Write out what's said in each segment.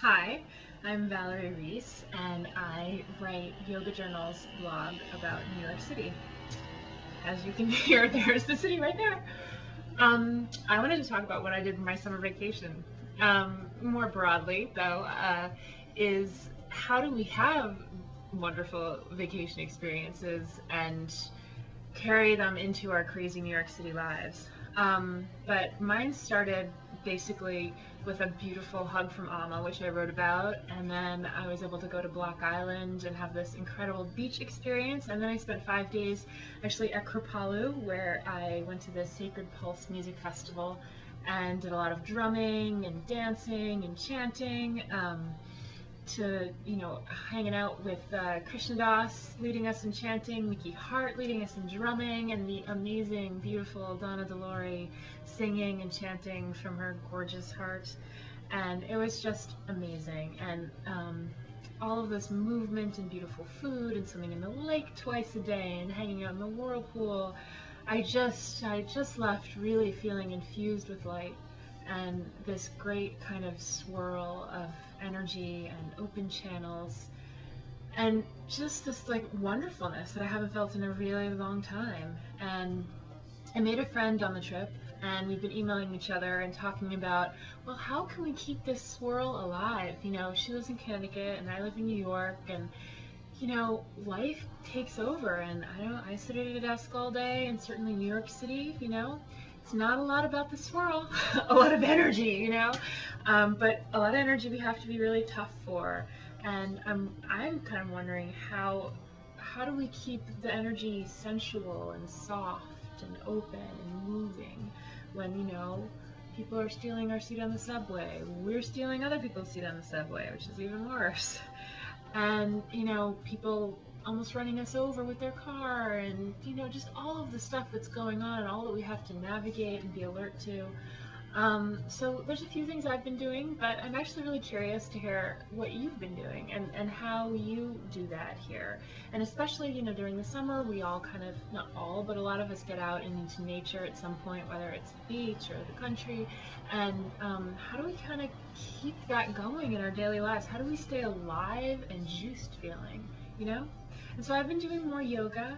Hi, I'm Valerie Reiss, and I write yoga journals blog about New York City. As you can hear, there's the city right there. I wanted to talk about what I did for my summer vacation. More broadly, though, is how do we have wonderful vacation experiences and carry them into our crazy New York City lives. But mine started basically with a beautiful hug from Alma, which I wrote about, and then I was able to go to Block Island and have this incredible beach experience, and then I spent 5 days actually at Kripalu, where I went to the Sacred Pulse Music Festival and did a lot of drumming and dancing and chanting. To hanging out with Krishna Das leading us in chanting, Mickey Hart leading us in drumming, and the amazing, beautiful Donna Delore singing and chanting from her gorgeous heart. And it was just amazing. And all of this movement and beautiful food and swimming in the lake twice a day and hanging out in the whirlpool. I just left really feeling infused with light and this great kind of swirl of energy and open channels and just this like wonderfulness that I haven't felt in a really long time. And I made a friend on the trip, and we've been emailing each other and talking about, well, how can we keep this swirl alive? She lives in Connecticut and I live in New York, and life takes over, and I sit at a desk all day, and certainly New York City, it's not a lot about the swirl, a lot of energy, but a lot of energy we have to be really tough for, and I'm kind of wondering how do we keep the energy sensual and soft and open and moving when people are stealing our seat on the subway, we're stealing other people's seat on the subway, which is even worse, and people almost running us over with their car, and just all of the stuff that's going on and all that we have to navigate and be alert to. So there's a few things I've been doing, but I'm actually really curious to hear what you've been doing and how you do that here. And especially, during the summer, we all kind of, not all, but a lot of us get out and into nature at some point, whether it's the beach or the country. And how do we kind of keep that going in our daily lives? How do we stay alive and juiced feeling, you know? And so I've been doing more yoga,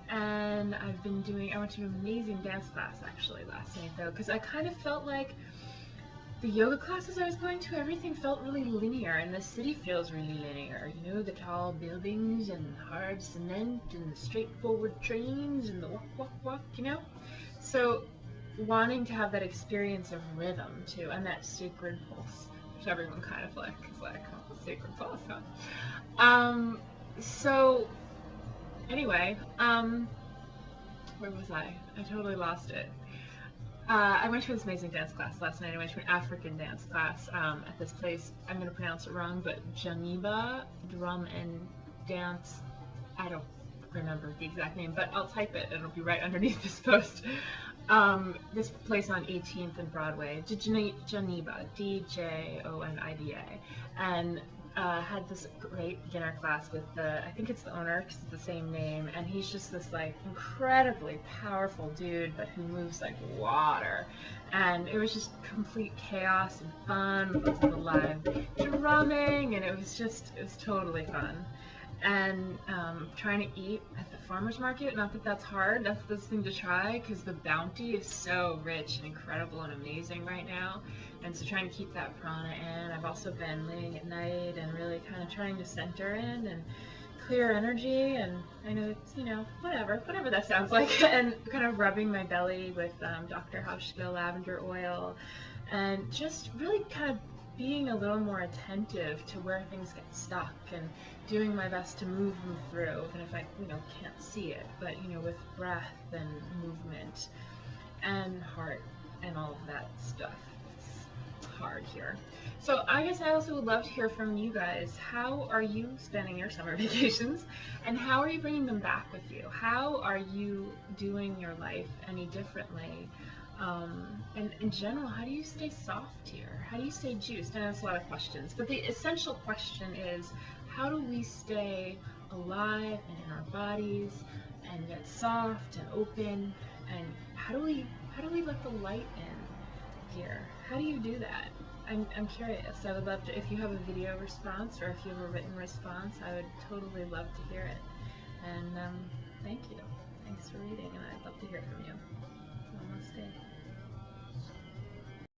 and I went to an amazing dance class actually last night though, because I kind of felt like the yoga classes I was going to, everything felt really linear, and the city feels really linear, the tall buildings and hard cement and the straightforward trains and the walk, walk, walk, So wanting to have that experience of rhythm too, and that sacred pulse, which everyone kind of like is like, oh, sacred pulse, huh? So anyway, where was I? I totally lost it. I went to this amazing dance class last night. I went to an African dance class at this place. I'm going to pronounce it wrong, but Janiba Drum and Dance. I don't remember the exact name, but I'll type it and it'll be right underneath this post. This place on 18th and Broadway, Janiba, DJONIDA, and had this great beginner class with I think it's the owner because it's the same name, and he's just this like incredibly powerful dude, but who moves like water, and it was just complete chaos and fun with lots of live drumming, and it was totally fun. And trying to eat at the farmer's market, not that that's hard, that's the thing to try, because the bounty is so rich and incredible and amazing right now, and so trying to keep that prana in. I've also been laying at night and really kind of trying to center in and clear energy, and I know it's, whatever that sounds like, and kind of rubbing my belly with Dr. Hauschka lavender oil, and just really kind of being a little more attentive to where things get stuck and doing my best to move them through, even if I, can't see it, but, with breath and movement and heart and all of that stuff. It's hard here. So I guess I also would love to hear from you guys. How are you spending your summer vacations, and how are you bringing them back with you? How are you doing your life any differently? And in general, how do you stay soft here? How do you stay juiced? I know it's a lot of questions, but the essential question is, how do we stay alive and in our bodies and get soft and open, and how do we let the light in here? How do you do that? I'm curious. I would love to, if you have a video response or if you have a written response, I would totally love to hear it. And thank you. Thanks for reading, and I'd love to hear from you.